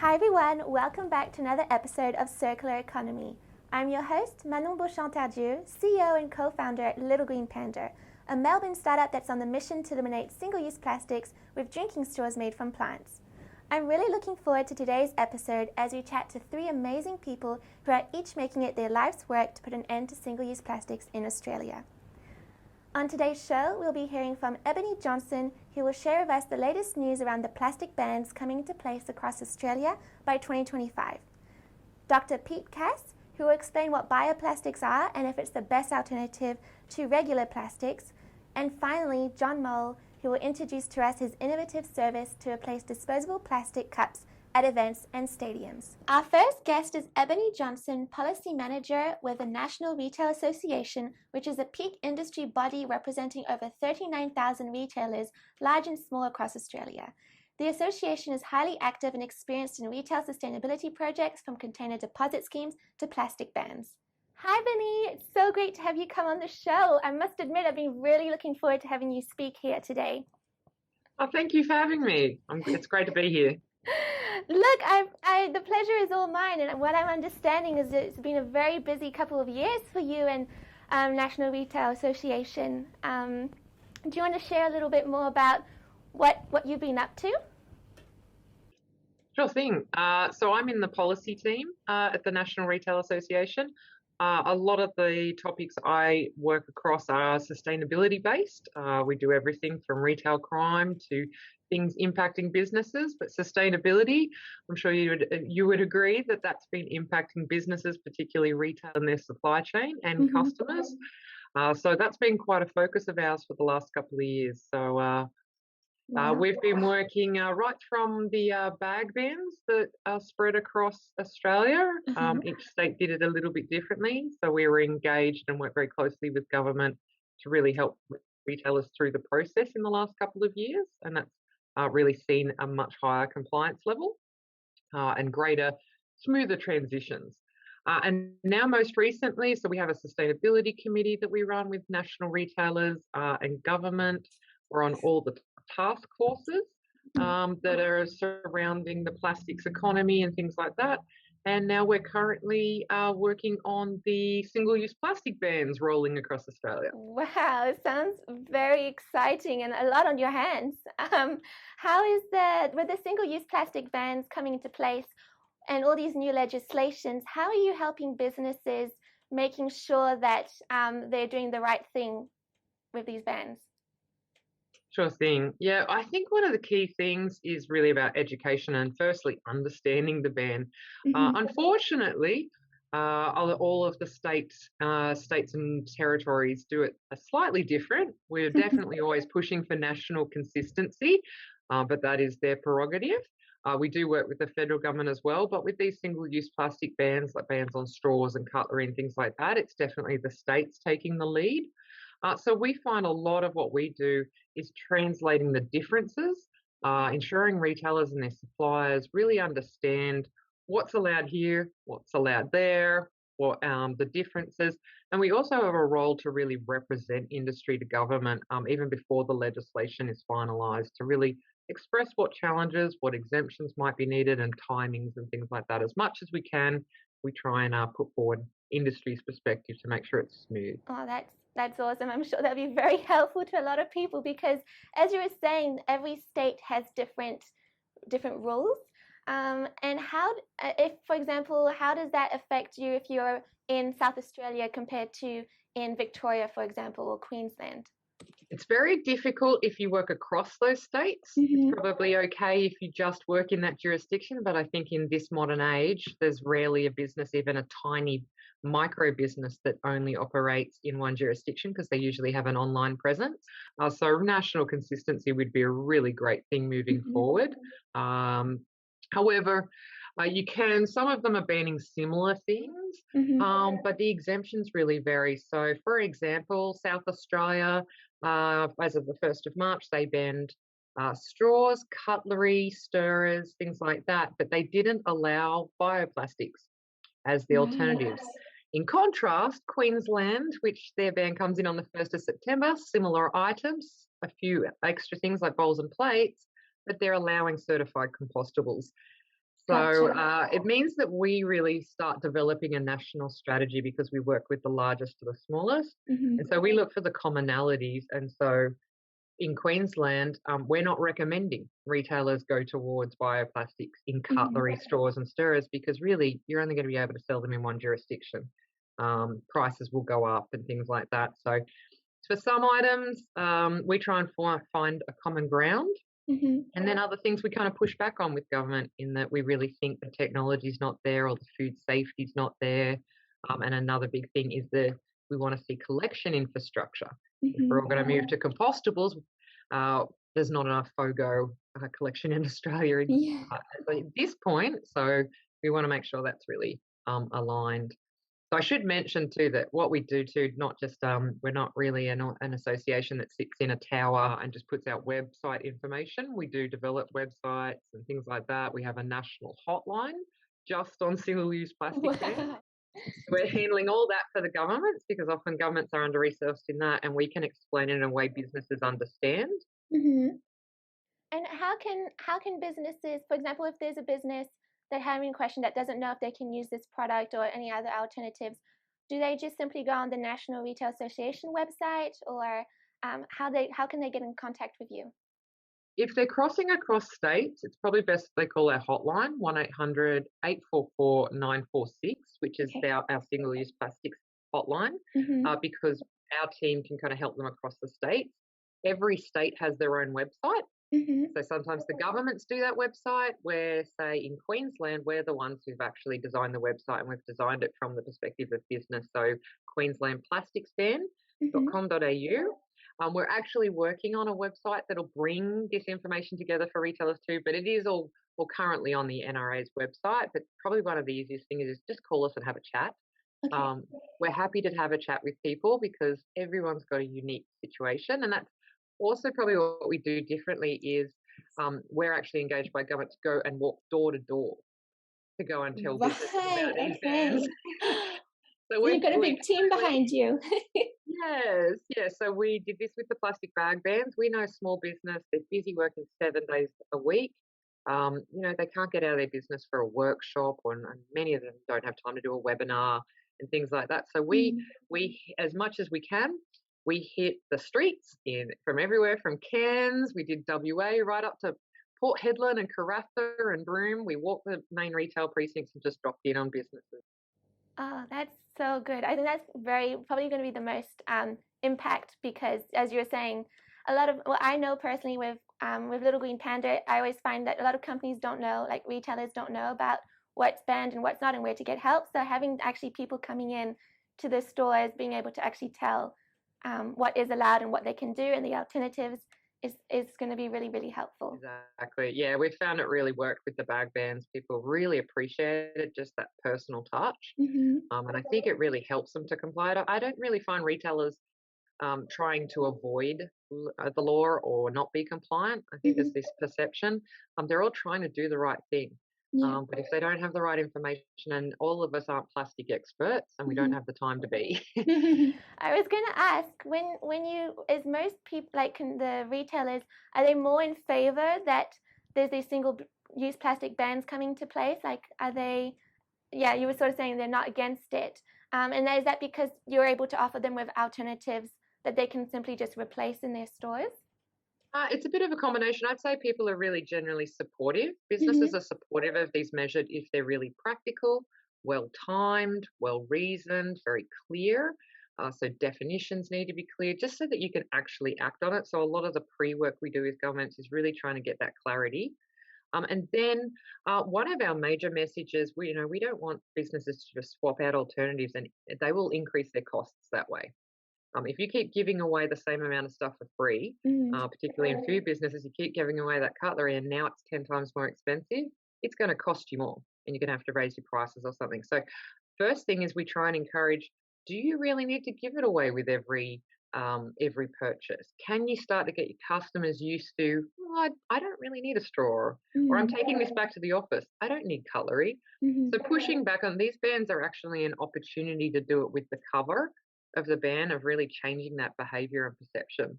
Hi everyone, welcome back to another episode of Circular Economy. I'm your host, Manon Beauchamp-Tardieu, CEO and co-founder at Little Green Panda, a Melbourne startup that's on the mission to eliminate single-use plastics with drinking straws made from plants. I'm really looking forward to today's episode as we chat to three amazing people who are each making it their life's work to put an end to single-use plastics in Australia. On today's show, we'll be hearing from Ebony Johnson, who will share with us the latest news around the plastic bans coming into place across Australia by 2025. Dr. Pete Cass, who will explain what bioplastics are and if it's the best alternative to regular plastics. And finally, John Mole, who will introduce to us his innovative service to replace disposable plastic cups at events and stadiums. Our first guest is Ebony Johnson, Policy Manager with the National Retail Association, which is a peak industry body representing over 39,000 retailers, large and small, across Australia. The association is highly active and experienced in retail sustainability projects, from container deposit schemes to plastic bans. Hi, Ebony. It's so great to have you come on the show. I must admit, I've been really looking forward to having you speak here today. Oh, thank you for having me. It's great to be here. Look, the pleasure is all mine, and what I'm understanding is that it's been a very busy couple of years for you and National Retail Association. Do you want to share a little bit more about what you've been up to? Sure thing. So I'm in the policy team at the National Retail Association. A lot of the topics I work across are sustainability based. We do everything from retail crime to things impacting businesses, but sustainability, I'm sure you would agree that that's been impacting businesses, particularly retail and their supply chain and customers. So that's been quite a focus of ours for the last couple of years. So we've been working right from the bag bans that are spread across Australia. Each state did it a little bit differently. So we were engaged and worked very closely with government to really help retailers through the process in the last couple of years. And that's really seen a much higher compliance level and greater, smoother transitions. And now most recently, so we have a sustainability committee that we run with national retailers and government. We're on all the task forces that are surrounding the plastics economy and things like that. And now we're currently working on the single-use plastic bans rolling across Australia. Wow, it sounds very exciting and a lot on your hands. How is with the single-use plastic bans coming into place and all these new legislations, how are you helping businesses making sure that they're doing the right thing with these bans? Sure thing. Yeah, I think one of the key things is really about education and firstly understanding the ban. Unfortunately, all of the states and territories do it slightly different. We're definitely always pushing for national consistency, but that is their prerogative. We do work with the federal government as well, but with these single-use plastic bans, like bans on straws and cutlery and things like that, it's definitely the states taking the lead. So we find a lot of what we do is translating the differences, ensuring retailers and their suppliers really understand what's allowed here, what's allowed there, what the differences. And we also have a role to really represent industry to government, even before the legislation is finalised, to really express what challenges, what exemptions might be needed and timings and things like that. As much as we can, we try and put forward industry's perspective to make sure it's smooth. Oh, that's awesome. I'm sure that'll be very helpful to a lot of people because, as you were saying, every state has different rules. And if, for example, how does that affect you if you're in South Australia compared to in Victoria, for example, or Queensland? It's very difficult if you work across those states. It's probably okay if you just work in that jurisdiction, but I think in this modern age, there's rarely a business, even a tiny micro business, that only operates in one jurisdiction because they usually have an online presence. So national consistency would be a really great thing moving forward. However, some of them are banning similar things, but the exemptions really vary. So, for example, South Australia, as of the 1st of March, they banned straws, cutlery, stirrers, things like that, but they didn't allow bioplastics as the alternatives. In contrast, Queensland, which their ban comes in on the 1st of September, similar items, a few extra things like bowls and plates, but they're allowing certified compostables. So Gotcha. it means that we really start developing a national strategy because we work with the largest to the smallest. Hmm. And so we look for the commonalities. And so in Queensland, we're not recommending retailers go towards bioplastics in Hmm. cutlery, straws, and stirrers because really you're only going to be able to sell them in one jurisdiction. Prices will go up and things like that. So for some items, we try and find a common ground. Hmm. And then other things we kind of push back on with government in that we really think the technology's not there or the food safety's not there. And another big thing is we want to see collection infrastructure. If we're Hmm. all going to move to compostables, uh, there's not enough FOGO collection in Australia Yeah. at this point. So we want to make sure that's really aligned. So I should mention too that what we do too, not just we're not really an association that sits in a tower and just puts out website information. We do develop websites and things like that. We have a national hotline just on single-use plastic bans. Wow. We're handling all that for the governments because often governments are under-resourced in that, and we can explain it in a way businesses understand. Hmm. And how can businesses, for example, if there's a business that having a question that doesn't know if they can use this product or any other alternatives, do they just simply go on the National Retail Association website, or how can they get in contact with you? If they're crossing across states, it's probably best they call our hotline, 1-800-844-946, which is Okay. our single-use plastics hotline, Mhm. because our team can kind of help them across the states. Every state has their own website. Mhm. So sometimes the governments do that website where, say, in Queensland, we're the ones who've actually designed the website and we've designed it from the perspective of business. So Mhm. queenslandplasticsban.com.au. We're actually working on a website that'll bring this information together for retailers too, but it is all currently on the NRA's website. But probably one of the easiest things is just call us and have a chat. Okay. Um, we're happy to have a chat with people because everyone's got a unique situation, and that's also probably what we do differently is we're actually engaged by government to go and walk door to door to go and tell businesses Right. about these bans. Okay. So So we you've got a we big team behind you. yes, yes. So we did this with the plastic bag bans. We know small business, they're busy working 7 days a week. They can't get out of their business for a workshop, and many of them don't have time to do a webinar and things like that. So Mm. we as much as we can, we hit the streets in from everywhere, from Cairns, we did WA right up to Port Hedland and Karratha and Broome. We walked the main retail precincts and just dropped in on businesses. Oh, that's so good. I think that's very probably going to be the most impact because, as you were saying, I know personally with Little Green Panda, I always find that a lot of companies don't know, like retailers don't know about what's banned and what's not and where to get help. So having actually people coming in to the stores, being able to actually tell what is allowed and what they can do and the alternatives is going to be really, really helpful. Exactly. Yeah, we found it really worked with the bag bans. People really appreciated just that personal touch. Mm-hmm. And I think it really helps them to comply. I don't really find retailers trying to avoid the law or not be compliant. I think Mm-hmm. there's this perception. They're all trying to do the right thing. Yeah. But if they don't have the right information, and all of us aren't plastic experts, and we don't Mm-hmm. have the time to be. I was going to ask when you is most people like the retailers, are they more in favor that there's these single use plastic bans coming to place? Like, are they? Yeah, you were sort of saying they're not against it, and is that because you're able to offer them with alternatives that they can simply just replace in their stores? It's a bit of a combination. I'd say people are really generally supportive. Mm-hmm. Businesses are supportive of these measures if they're really practical, well timed, well reasoned, very clear. So definitions need to be clear just so that you can actually act on it. So a lot of the pre-work we do with governments is really trying to get that clarity. And then one of our major messages, we don't want businesses to just swap out alternatives, and they will increase their costs that way. If you keep giving away the same amount of stuff for free, Mm-hmm. particularly in food businesses, you keep giving away that cutlery and now it's 10 times more expensive, it's going to cost you more and you're going to have to raise your prices or something. So, first thing is we try and encourage, do you really need to give it away with every purchase? Can you start to get your customers used to, oh, I don't really need a straw, or I'm taking this back to the office, I don't need cutlery. Mm-hmm. So pushing back on these bans are actually an opportunity to do it with the cover of the ban of really changing that behaviour and perception,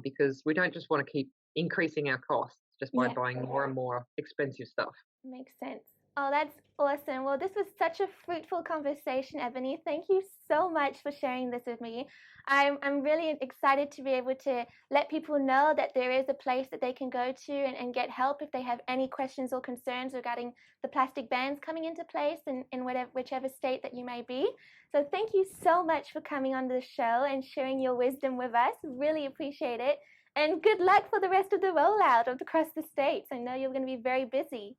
because we don't just want to keep increasing our costs just by Yeah, buying more and more expensive stuff. makes sense. Oh, that's awesome. Well, this was such a fruitful conversation, Ebony. Thank you so much for sharing this with me. I'm really excited to be able to let people know that there is a place that they can go to and get help if they have any questions or concerns regarding the plastic bans coming into place in whichever state that you may be. So thank you so much for coming on the show and sharing your wisdom with us. Really appreciate it. And good luck for the rest of the rollout across the states. I know you're going to be very busy.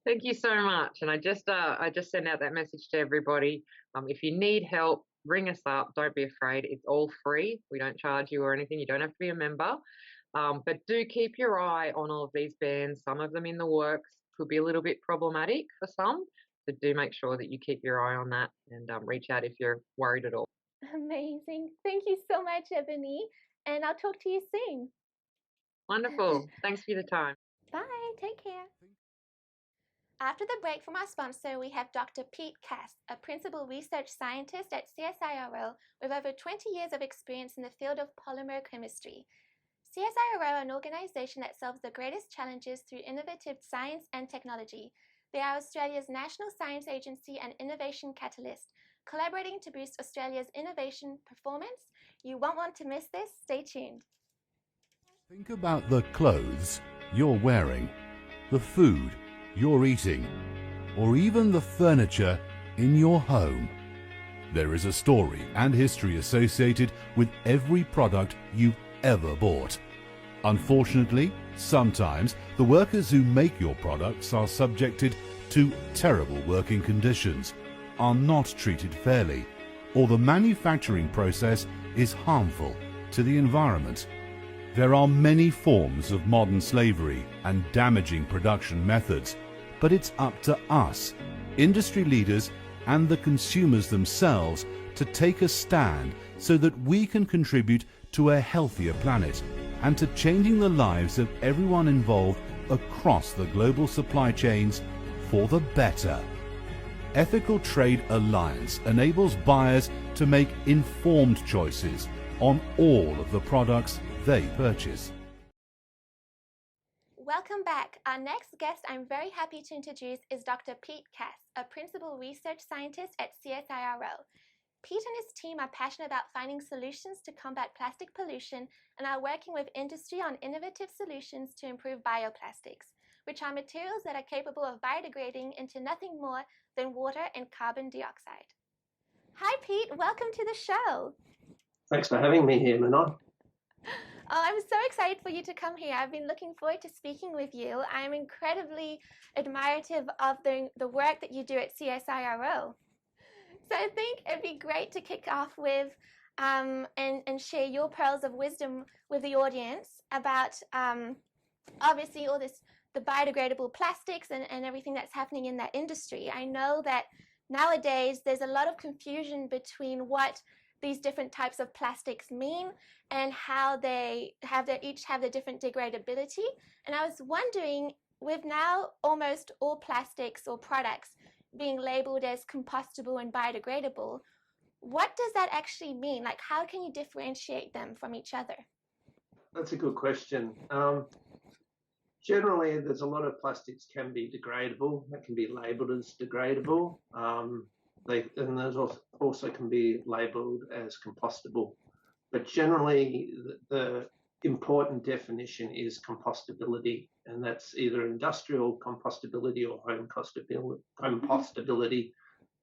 Thank you so much. And I just sent out that message to everybody. If you need help, ring us up. Don't be afraid. It's all free. We don't charge you or anything. You don't have to be a member. But do keep your eye on all of these bans. Some of them in the works could be a little bit problematic for some. So do make sure that you keep your eye on that and reach out if you're worried at all. Amazing. Thank you so much, Ebony. And I'll talk to you soon. Wonderful. Thanks for your time. Bye. Take care. After the break from our sponsor, we have Dr. Pete Cass, a principal research scientist at CSIRO with over 20 years of experience in the field of polymer chemistry. CSIRO, an organization that solves the greatest challenges through innovative science and technology. They are Australia's national science agency and innovation catalyst, collaborating to boost Australia's innovation performance. You won't want to miss this. Stay tuned. Think about the clothes you're wearing, the food you're eating, or even the furniture in your home. There is a story and history associated with every product you've ever bought. Unfortunately, sometimes the workers who make your products are subjected to terrible working conditions, are not treated fairly, or the manufacturing process is harmful to the environment. There are many forms of modern slavery and damaging production methods, but it's up to us, industry leaders and the consumers themselves, to take a stand so that we can contribute to a healthier planet and to changing the lives of everyone involved across the global supply chains for the better. Ethical Trade Alliance enables buyers to make informed choices on all of the products they purchase. Welcome back. Our next guest I'm very happy to introduce is Dr. Pete Cass, a principal research scientist at CSIRO. Pete and his team are passionate about finding solutions to combat plastic pollution and are working with industry on innovative solutions to improve bioplastics, which are materials that are capable of biodegrading into nothing more than water and carbon dioxide. Hi, Pete. Welcome to the show. Thanks for having me here, Manon. Oh, I'm so excited for you to come here. I've been looking forward to speaking with you. I'm incredibly admirative of the work that you do at CSIRO. So I think it'd be great to kick off with and share your pearls of wisdom with the audience about obviously all this, the biodegradable plastics and everything that's happening in that industry. I know that nowadays there's a lot of confusion between what these different types of plastics mean and how they each have their different degradability. And I was wondering, with now almost all plastics or products being labeled as compostable and biodegradable, what does that actually mean? Like, how can you differentiate them from each other? That's a good question. Generally, there's a lot of plastics can be degradable. They can be labelled as degradable. And there's also can be labelled as compostable. But generally, the important definition is compostability, and that's either industrial compostability or home compostability,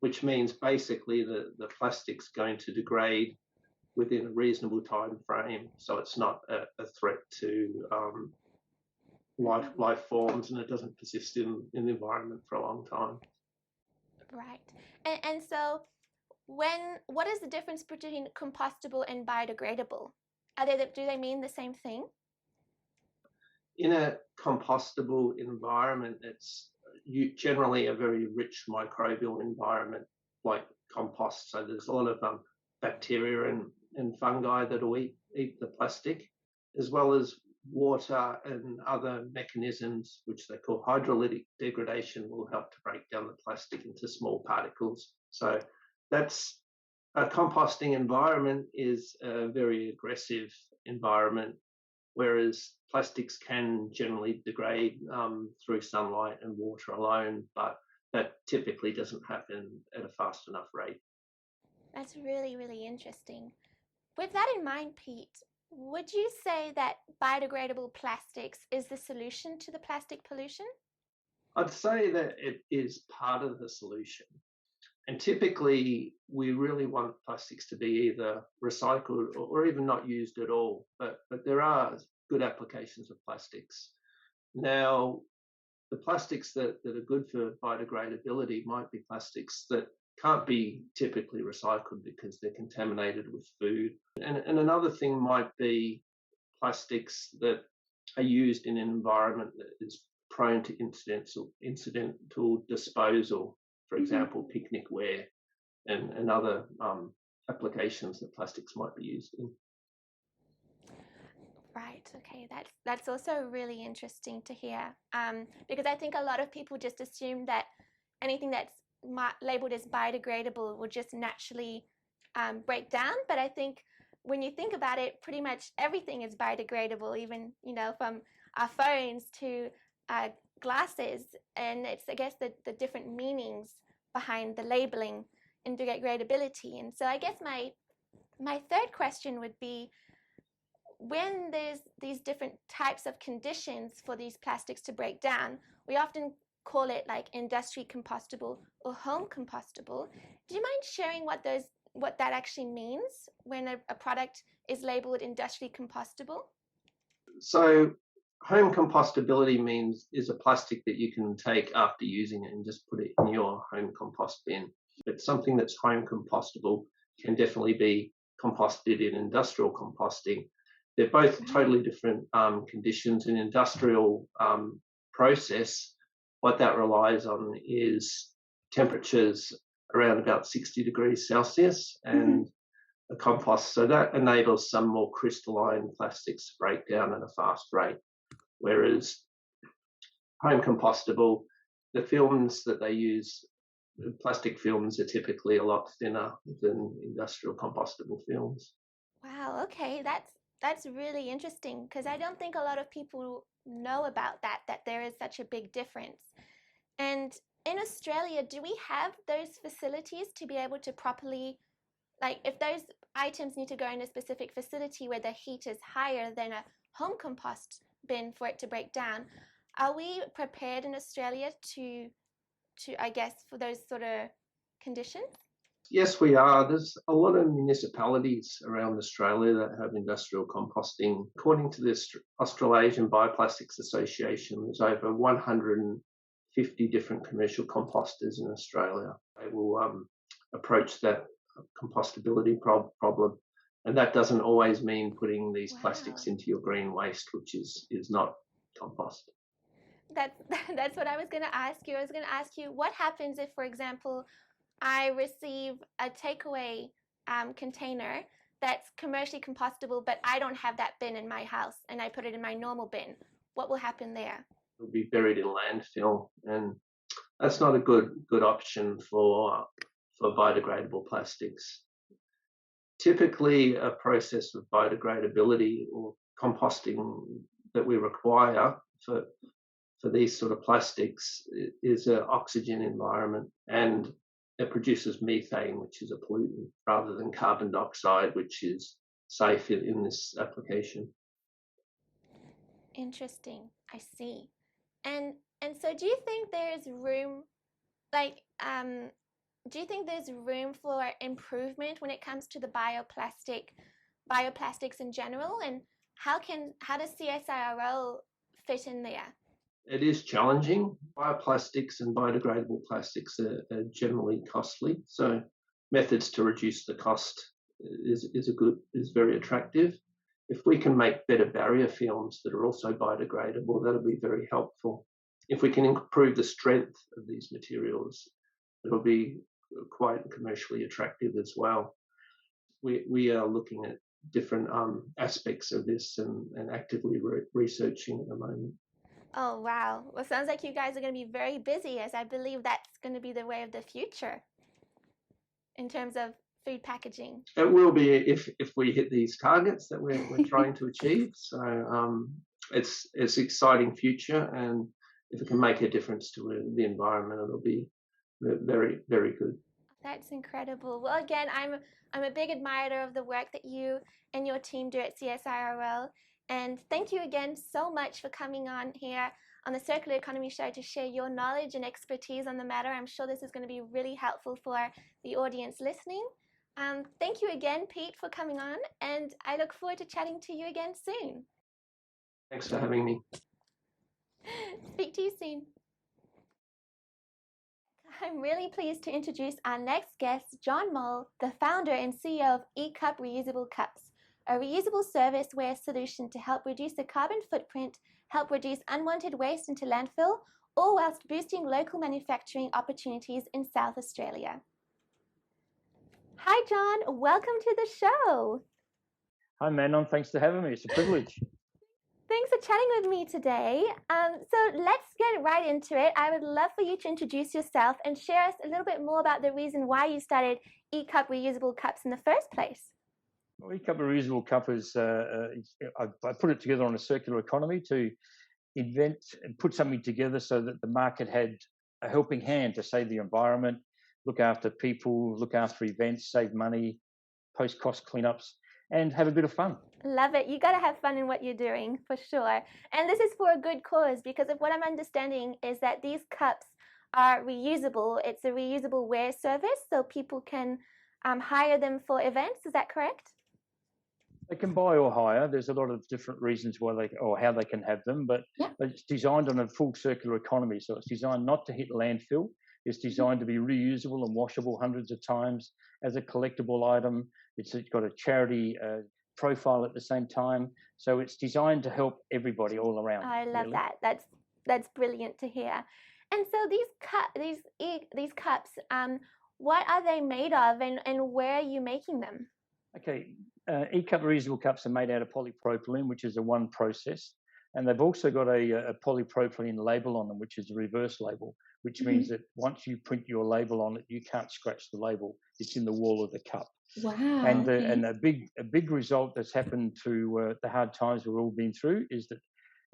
which means basically the plastic's going to degrade within a reasonable time frame, so it's not a threat to life forms, and it doesn't persist in the environment for a long time. Right. And so what is the difference between compostable and biodegradable? Do they mean the same thing? In a compostable environment, it's generally a very rich microbial environment, like compost. So there's a lot of bacteria and fungi that will eat the plastic, as well as water and other mechanisms, which they call hydrolytic degradation, will help to break down the plastic into small particles. So that's a composting environment is a very aggressive environment, whereas plastics can generally degrade through sunlight and water alone, but that typically doesn't happen at a fast enough rate. That's really, really interesting. With that in mind, Pete, would you say that biodegradable plastics is the solution to the plastic pollution? I'd say that it is part of the solution. And typically, we really want plastics to be either recycled or even not used at all. But there are good applications of plastics. Now, the plastics that are good for biodegradability might be plastics that can't be typically recycled because they're contaminated with food. And another thing might be plastics that are used in an environment that is prone to incidental disposal, for example, picnic ware and other applications that plastics might be used in. Right. Okay. That's also really interesting to hear, because I think a lot of people just assume that anything that's labeled as biodegradable will just naturally break down. But I think when you think about it, pretty much everything is biodegradable, even from our phones to glasses. And it's, I guess, the different meanings behind the labeling and degradability. And so I guess my third question would be, when there's these different types of conditions for these plastics to break down, we often call it like industry compostable or home compostable. Do you mind sharing what that actually means when a product is labeled industrially compostable? So home compostability is a plastic that you can take after using it and just put it in your home compost bin. But something that's home compostable can definitely be composted in industrial composting. They're both totally different conditions. An industrial process, what that relies on is temperatures around about 60 degrees Celsius and a compost. So that enables some more crystalline plastics to break down at a fast rate. Whereas home compostable, the films that they use, the plastic films, are typically a lot thinner than industrial compostable films. Wow. Okay. That's really interesting, because I don't think a lot of people know about that there is such a big difference. And in Australia, do we have those facilities to be able to properly, like if those items need to go in a specific facility where the heat is higher than a home compost bin for it to break down, are we prepared in Australia to I guess, for those sort of conditions? Yes, we are. There's a lot of municipalities around Australia that have industrial composting. According to the Australasian Bioplastics Association, there's over 150 different commercial composters in Australia. They will approach that compostability problem. And that doesn't always mean putting these plastics into your green waste, which is not compost. That's what I was going to ask you. I was going to ask you, what happens if, for example, I receive a takeaway container that's commercially compostable, but I don't have that bin in my house and I put it in my normal bin? What will happen there? It'll be buried in landfill, and that's not a good option for biodegradable plastics. Typically, a process of biodegradability or composting that we require for these sort of plastics is an oxygen environment, and it produces methane, which is a pollutant, rather than carbon dioxide, which is safe in this application. Interesting. I see. And so do you think there's room, like, do you think there's room for improvement when it comes to the bioplastics in general? And how does CSIRO fit in there? It is challenging. Bioplastics and biodegradable plastics are generally costly. So methods to reduce the cost is very attractive. If we can make better barrier films that are also biodegradable, that'll be very helpful. If we can improve the strength of these materials, it'll be quite commercially attractive as well. We are looking at different aspects of this and actively researching at the moment. Oh, wow. Well, sounds like you guys are going to be very busy, as I believe that's going to be the way of the future in terms of food packaging. It will be if we hit these targets that we're trying to achieve. So it's an exciting future, and if it can make a difference to the environment, very, very good. That's incredible. Well, again, I'm a big admirer of the work that you and your team do at CSIRL. And thank you again so much for coming on here on the Circular Economy Show to share your knowledge and expertise on the matter. I'm sure this is going to be really helpful for the audience listening. Thank you again, Pete, for coming on, and I look forward to chatting to you again soon. Thanks for having me. Speak to you soon. I'm really pleased to introduce our next guest, John Mole, the founder and CEO of eCup Reusable Cups, a reusable serviceware solution to help reduce the carbon footprint, help reduce unwanted waste into landfill, all whilst boosting local manufacturing opportunities in South Australia. Hi, John. Welcome to the show. Hi, Manon. Thanks for having me. It's a privilege. Thanks for chatting with me today. So let's get right into it. I would love for you to introduce yourself and share us a little bit more about the reason why you started eCup Reusable Cups in the first place. Well, eCup Reusable Cup is, I put it together on a circular economy to invent and put something together so that the market had a helping hand to save the environment, look after people, look after events, save money, post-cost cleanups, and have a bit of fun. Love it. You got to have fun in what you're doing, for sure. And this is for a good cause, because of what I'm understanding is that these cups are reusable. It's a reusable wear service, so people can hire them for events. Is that correct? They can buy or hire. There's a lot of different reasons why or how they can have them, but it's designed on a full circular economy. So it's designed not to hit landfill. It's designed to be reusable and washable hundreds of times as a collectible item. It's got a charity profile at the same time. So it's designed to help everybody all around. I love that. That's brilliant to hear. And so these cups, what are they made of, and where are you making them? Okay, eCup reusable cups are made out of polypropylene, which is a one process, and they've also got a polypropylene label on them, which is a reverse label, which means that once you print your label on it, you can't scratch the label. It's in the wall of the cup. Wow. And a big result that's happened through the hard times we've all been through is that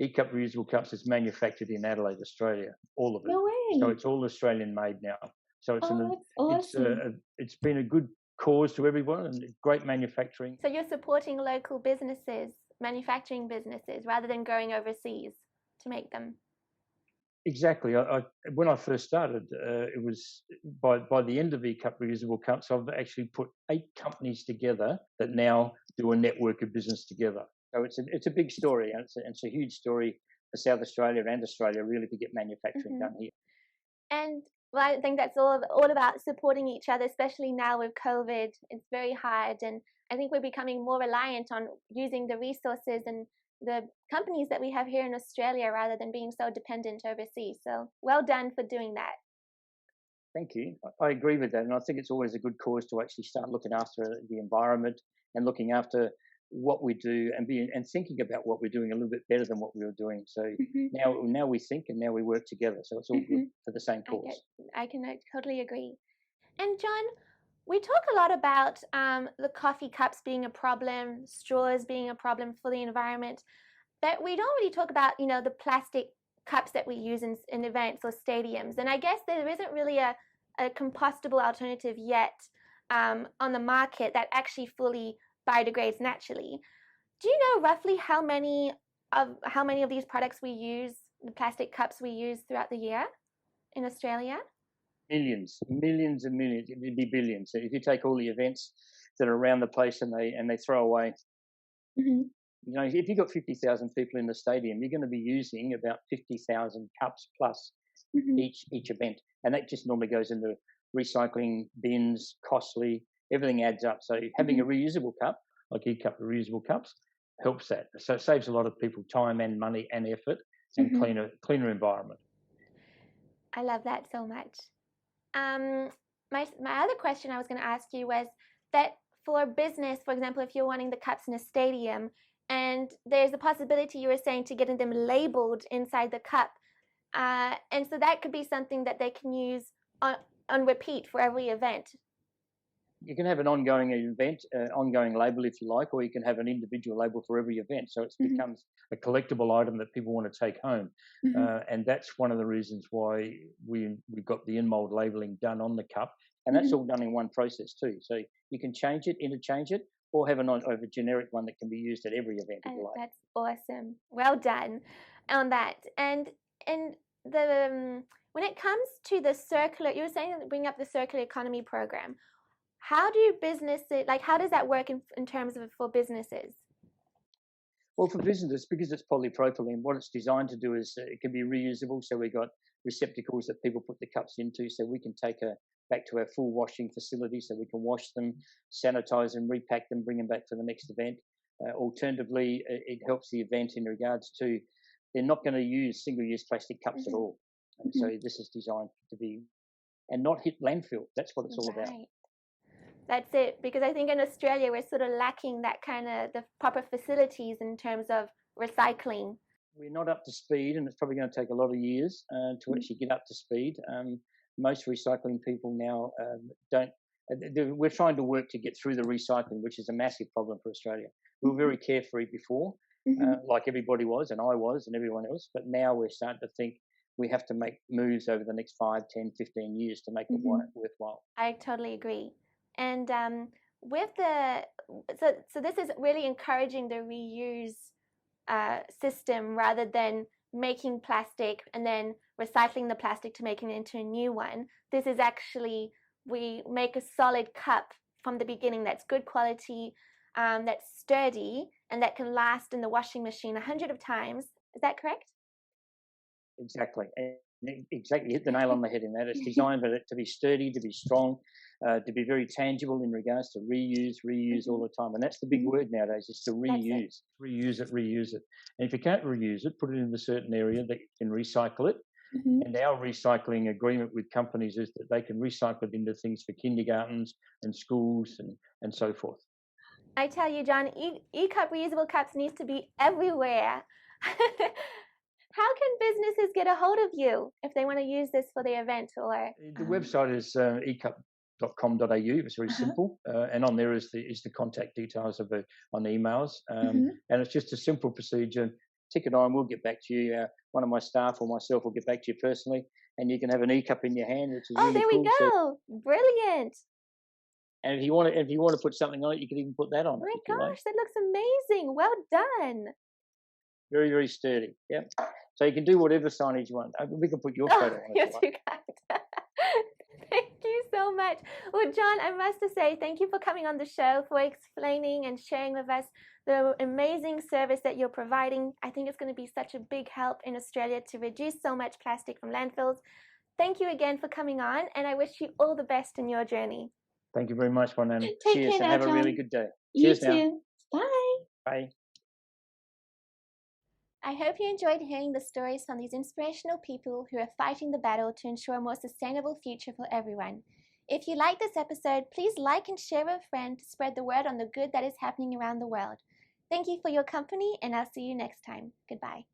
eCup reusable cups is manufactured in Adelaide, Australia, all of it. No way. So it's all Australian made now. So it's that's awesome. It's been a good cause to everyone and great manufacturing. So you're supporting local businesses, manufacturing businesses, rather than going overseas to make them. Exactly. When I first started, it was by the end of eCup reusable cups, I've actually put 8 companies together that now do a network of business together. So it's a big story, and it's a huge story for South Australia and Australia really to get manufacturing done here. And well, I think that's all about supporting each other, especially now with COVID. It's very hard, and I think we're becoming more reliant on using the resources and the companies that we have here in Australia rather than being so dependent overseas. So well done for doing that. Thank you. I agree with that, and I think it's always a good cause to actually start looking after the environment and looking after what we do and thinking about what we're doing a little bit better than what we were doing. So now we think and now we work together. So it's all good for the same cause. I can totally agree. And John, we talk a lot about the coffee cups being a problem, straws being a problem for the environment, but we don't really talk about, the plastic cups that we use in events or stadiums. And I guess there isn't really a compostable alternative yet on the market that actually fully biodegrades naturally. Do you know roughly how many of these products we use, the plastic cups we use throughout the year in Australia? Millions and millions. It'd be billions. So if you take all the events that are around the place and they throw away, if you've got 50,000 people in the stadium, you're going to be using about 50,000 cups plus each event, and that just normally goes into recycling bins, costly. Everything adds up. So having a reusable cup, like eCup reusable cups, helps that. So it saves a lot of people time and money and effort and cleaner environment. I love that so much. My other question I was going to ask you was that for business, for example, if you're wanting the cups in a stadium and there's a possibility you were saying to getting them labeled inside the cup, and so that could be something that they can use on repeat for every event. you can have an ongoing event, ongoing label if you like, or you can have an individual label for every event. So it becomes a collectible item that people want to take home. And that's one of the reasons why we've got the in-mold labeling done on the cup. And that's all done in one process too. So you can change it, interchange it, or have a generic one that can be used at every event if you like. That's awesome. Well done on that. And the when it comes to the circular, you were saying bring up the circular economy program. How do businesses, like how does that work in terms of for businesses? Well, for businesses, because it's polypropylene, what it's designed to do is it can be reusable. So we've got receptacles that people put the cups into, so we can take back to our full washing facility, so we can wash them, sanitize them, repack them, bring them back for the next event. Alternatively, it helps the event in regards to they're not going to use single-use plastic cups at all. And so this is designed to be and not hit landfill. That's what it's all about. That's it, because I think in Australia we're sort of lacking that kind of the proper facilities in terms of recycling. We're not up to speed, and it's probably going to take a lot of years to actually get up to speed. Most recycling people now don't. We're trying to work to get through the recycling, which is a massive problem for Australia. We were very carefree before, like everybody was, and I was, and everyone else. But now we're starting to think we have to make moves over the next 5, 10, 15 years to make it worthwhile. I totally agree. And with so this is really encouraging the reuse system rather than making plastic and then recycling the plastic to making it into a new one. This is actually, we make a solid cup from the beginning that's good quality, that's sturdy, and that can last in the washing machine 100 of times. Is that correct? Exactly. Exactly. You hit the nail on the head in that. It's designed for it to be sturdy, to be strong, to be very tangible in regards to reuse all the time. And that's the big word nowadays, is to reuse. Reuse it. And if you can't reuse it, put it in a certain area that you can recycle it. And our recycling agreement with companies is that they can recycle it into things for kindergartens and schools and so forth. I tell you, John, e-cup reusable cups needs to be everywhere. How can businesses get a hold of you if they want to use this for the event? Or the website is ecup.com.au. It's very simple, and on there is the contact details on the emails, and it's just a simple procedure. Tick it on, we'll get back to you. One of my staff or myself will get back to you personally, and you can have an e-cup in your hand, which is really there cool. We go, brilliant. And if you want to put something on it, you can even put that on. Oh my gosh, that looks amazing! Well done. Very, very sturdy. Yeah. So you can do whatever signage you want. We can put your photo on it. Yes, you can. Thank you so much. Well, John, I must say thank you for coming on the show, for explaining and sharing with us the amazing service that you're providing. I think it's going to be such a big help in Australia to reduce so much plastic from landfills. Thank you again for coming on, and I wish you all the best in your journey. Thank you very much, Manon. Cheers, and have a really good day. You Cheers too. now. Bye. Bye. I hope you enjoyed hearing the stories from these inspirational people who are fighting the battle to ensure a more sustainable future for everyone. If you like this episode, please like and share with a friend to spread the word on the good that is happening around the world. Thank you for your company, and I'll see you next time. Goodbye.